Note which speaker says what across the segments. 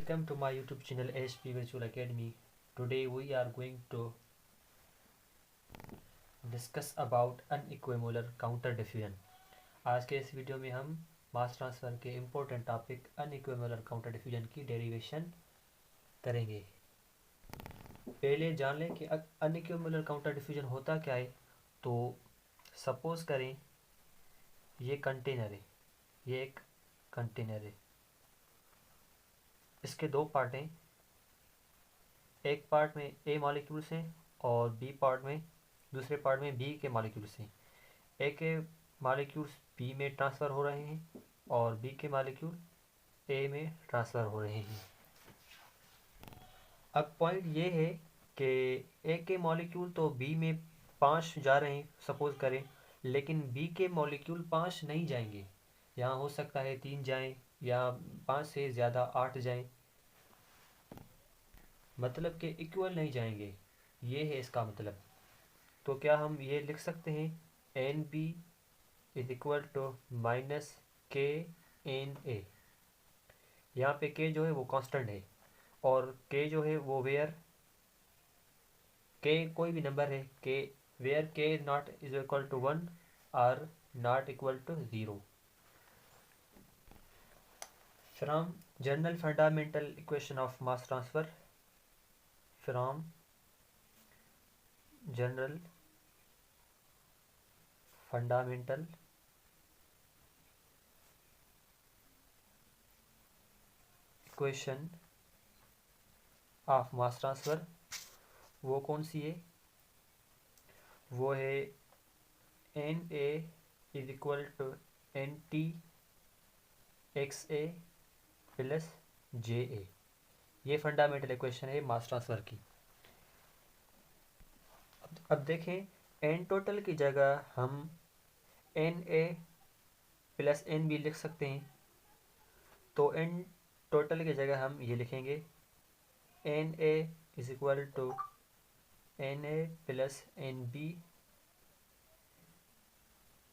Speaker 1: Welcome to my YouTube channel HP Virtual Academy. Today we are going to discuss about unequimolar counter diffusion. आज के इस video में हम मास transfer के important topic अनइक्विमोलर counter diffusion की derivation करेंगे। पहले जान लें कि अनइक्विमोलर काउंटर डिफ्यूजन होता क्या है। तो सपोज करें ये कंटेनर है, ये एक कंटेनर है, इसके दो पार्ट हैं। एक पार्ट में ए मॉलिक्यूल्स हैं और बी पार्ट में दूसरे पार्ट में बी के मॉलिक्यूल्स हैं। ए के मॉलिक्यूल्स बी में ट्रांसफ़र हो रहे हैं और बी के मॉलिक्यूल ए में ट्रांसफ़र हो रहे हैं। अब पॉइंट ये है कि ए के मॉलिक्यूल तो बी में 5 जा रहे हैं सपोज करें, लेकिन बी के मॉलिक्यूल 5 नहीं जाएंगे। यहाँ हो सकता है 3 जाएं या 5 से ज़्यादा 8 जाएं, मतलब कि इक्वल नहीं जाएंगे। ये है इसका मतलब। तो क्या हम ये लिख सकते हैं n B is equal to minus के एन ए। यहाँ पे के जो है वो कांस्टेंट है और के जो है वो वेयर के कोई भी नंबर है, के वेयर के नॉट इज इक्वल टू 1 और not equal to 0। From general fundamental equation of mass transfer, from general fundamental equation of mass transfer, वो कौन सी है? वो है N A is equal to N T X A plus J A. ये fundamental equation है mass transfer की। अब देखें, एन टोटल की जगह हम N A plus N b लिख सकते हैं। तो एन टोटल की जगह हम ये लिखेंगे N A is equal to N A plus N B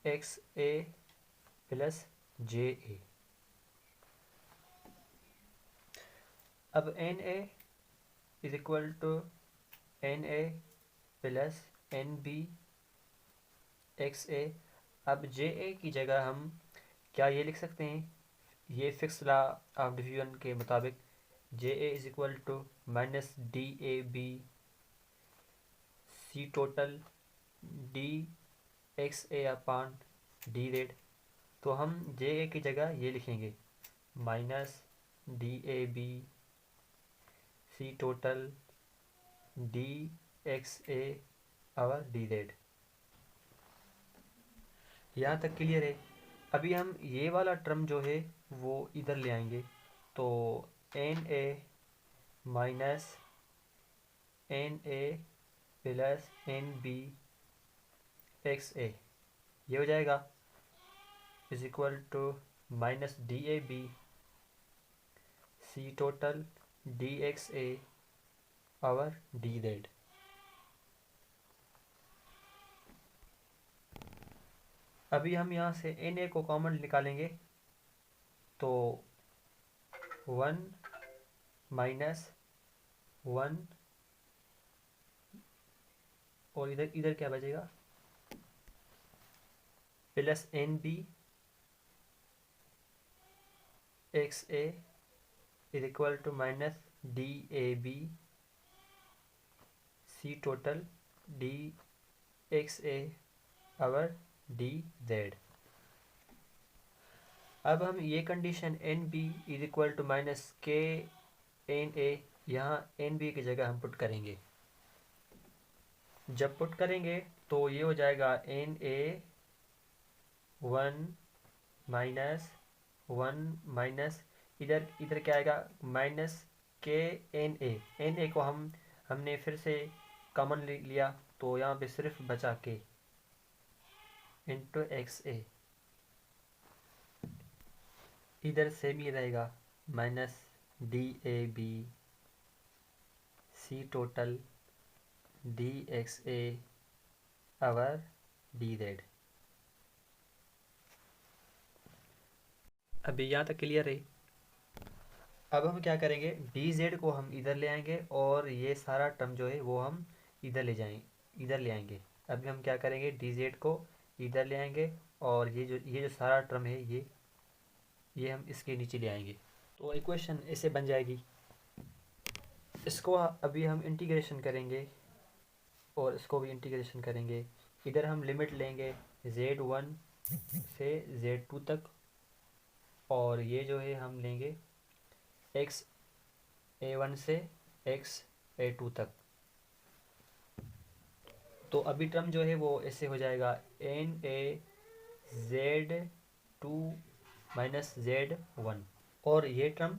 Speaker 1: X A plus J A. अब N A is equal to N A plus N B X A. अब जे ए की जगह हम क्या ये लिख सकते हैं, ये फिक्स लॉ ऑफ डिफ्यूजन के मुताबिक J A is equal to minus D A B C total D X A upon D red. तो हम जे ए की जगह ये लिखेंगे minus D A B C total D X A और D red. यहाँ तक क्लियर है। अभी हम ये वाला टर्म जो है वो इधर ले आएंगे। तो N A minus N A plus N B X A, ये हो जाएगा is equal to minus D A B C total D X A और डी रेड। अभी हम यहाँ से एन ए को कॉमन निकालेंगे तो 1 माइनस 1 और इधर इधर क्या बचेगा plus N B X A is equal to minus D A B C total D X A और डी जेड। अब हम ये condition N B is equal to minus के एन ए, यहाँ एन बी की जगह हम पुट करेंगे। जब पुट करेंगे तो ये हो जाएगा एन ए 1 माइनस 1 माइनस इधर इधर क्या आएगा माइनस के एन ए को हमने फिर से कॉमन लिया तो यहाँ पे सिर्फ बचा के इंटू एक्स ए। इधर सेम ही रहेगा minus D A B C total D X A और डी जेड। अभी यहाँ तक क्लियर है। अब हम क्या करेंगे, डी जेड को हम इधर ले आएंगे और ये सारा टर्म जो है वो हम इधर ले आएंगे। अभी हम क्या करेंगे, डी जेड को इधर ले आएंगे और ये जो सारा टर्म है ये हम इसके नीचे ले आएंगे। तो इक्वेशन ऐसे बन जाएगी। इसको अभी हम इंटीग्रेशन करेंगे और इसको भी इंटीग्रेशन करेंगे। इधर हम लिमिट लेंगे z1 से z2 तक, और ये जो है हम लेंगे x a1 से x a2 तक। तो अभी टर्म जो है वो ऐसे हो जाएगा एन ए z2 माइनस z1, और ये term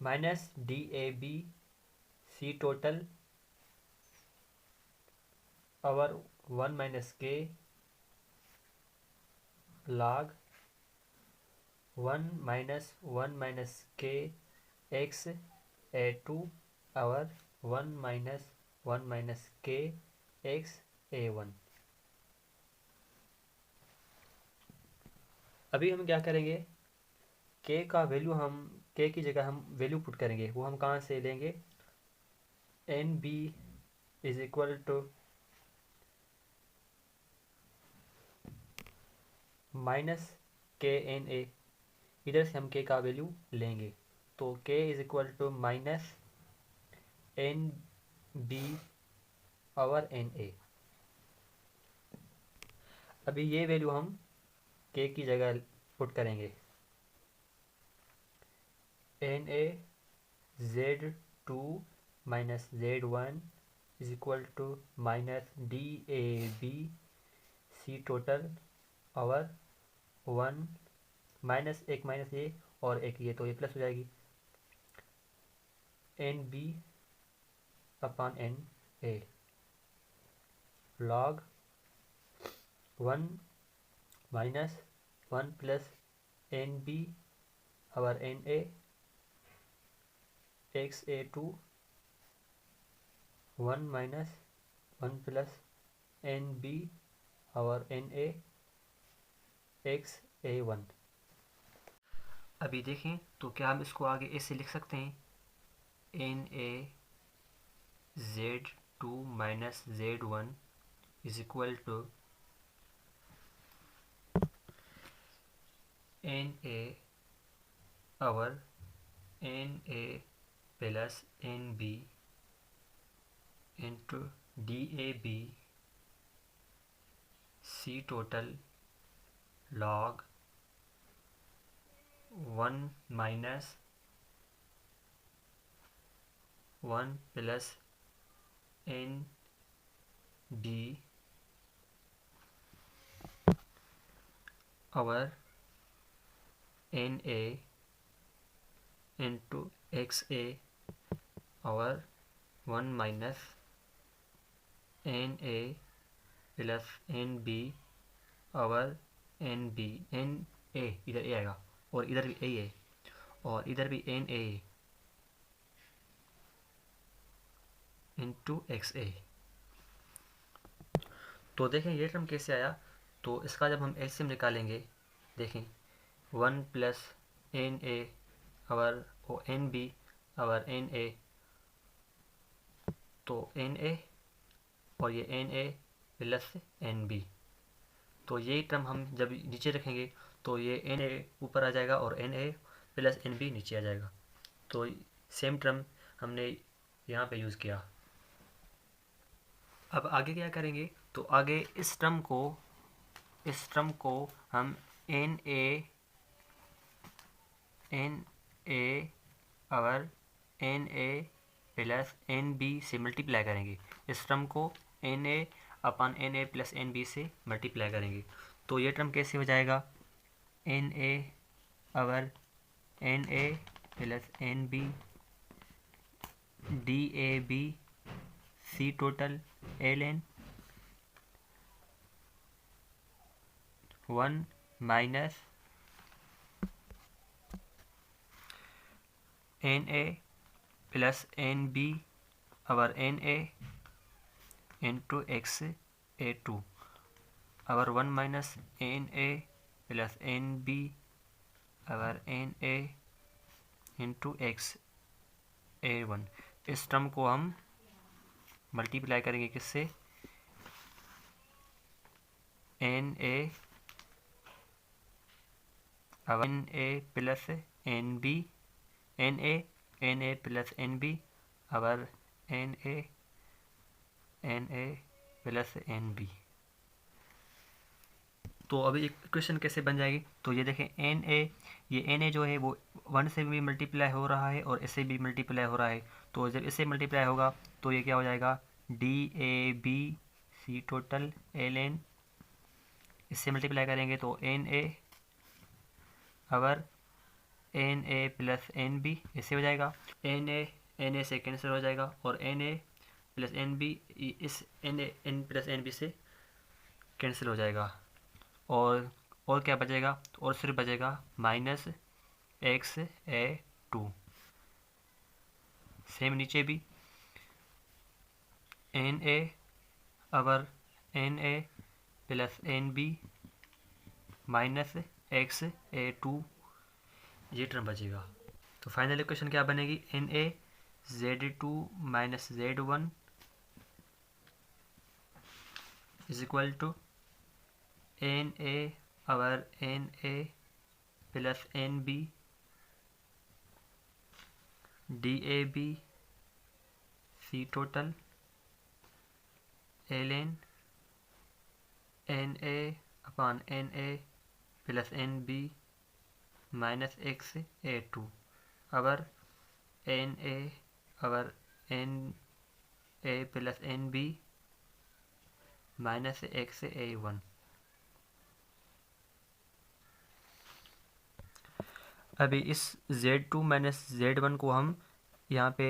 Speaker 1: minus D A B C total over 1 minus k log 1 minus k x A two over 1 minus k x A one. अभी हम क्या करेंगे, के का वैल्यू हम के की जगह हम वैल्यू पुट करेंगे। वो हम कहाँ से लेंगे, n B is equal to minus के एन ए, इधर से हम के का वैल्यू लेंगे। तो k is equal to minus n B over N a. अभी ये वैल्यू हम के की जगह पुट करेंगे, n A z2 minus z1 is equal to minus D A B C total over 1 minus ये और एक ये, तो ये प्लस हो जाएगी n b upon N A log 1 minus 1 plus N B over N a x A two 1 minus 1 plus N B over N a x A one. अभी देखें तो क्या हम इसको आगे ऐसे लिख सकते हैं, N A z2 minus z1 is equal to N A over N A plus N B into D A B C total log 1 minus 1 plus N B over N A into X A over 1 minus N A plus N B over N B, N ए इधर A आएगा और इधर भी ए है और इधर भी N A into X ए। तो देखें ये टर्म कैसे आया। तो इसका जब हम एलसीएम निकालेंगे, देखें 1 प्लस एन ए आवर ओ N B over N A, तो एन ए और ये एन ए प्लस एन बी, तो यही टर्म हम जब नीचे रखेंगे तो ये एन ए ऊपर आ जाएगा और एन ए प्लस एन बी नीचे आ जाएगा। तो सेम टर्म हमने यहाँ पे यूज़ किया। अब आगे क्या करेंगे, तो आगे इस टर्म को हम N A over N A plus N B से मल्टीप्लाई करेंगे। इस टर्म को N A upon N A plus N B से मल्टीप्लाई करेंगे। तो ये टर्म कैसे हो जाएगा, N A over N A plus N B D A B C total L N 1 minus N A plus N B over N A into X A two over 1 minus N A plus N B over N A into X A one. इस term को हम multiply करेंगे किससे, N A over N A plus N B, N A plus N B over N A plus N B. तो अभी equation कैसे बन जाएगी, तो ये देखें एन ए, ये एन ए जो है वो 1 से भी मल्टीप्लाई हो रहा है और इससे भी मल्टीप्लाई हो रहा है। तो जब इससे मल्टीप्लाई होगा तो ये क्या हो जाएगा, D A B C total L N. इससे मल्टीप्लाई करेंगे तो N A over N A plus N B, इससे हो जाएगा एन ए से कैंसिल हो जाएगा और एन ए प्लस एन बी इस एन प्लस एन बी से कैंसिल हो जाएगा। और क्या बचेगा, और सिर्फ बचेगा माइनस एक्स ए टू। सेम नीचे भी N A over N A plus N B minus X A two, ये टर्म बचेगा। तो फाइनल इक्वेशन क्या बनेगी, N A Z two minus Z one is equal to N A over N A plus N B D A B C total L N A upon N A plus N B minus X A two over N A over N A plus N B minus X A one. अभी इस Z2 minus Z1 को हम यहाँ पे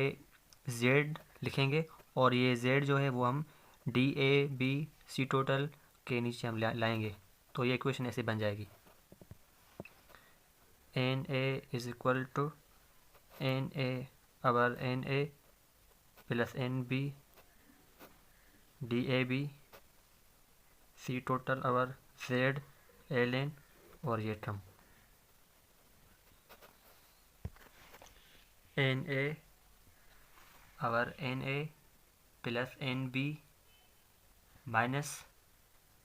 Speaker 1: Z लिखेंगे और ये Z जो है वो हम D A B C total के नीचे हम लाएंगे। तो ये इक्वेशन ऐसे बन जाएगी, N A is equal to N A over N A plus N B D A B C total over Z L N और ये term N A over N A plus N B minus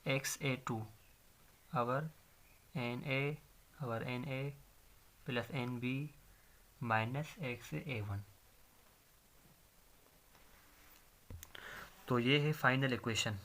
Speaker 1: X A two over N A plus N B minus X A one. तो ये है final equation.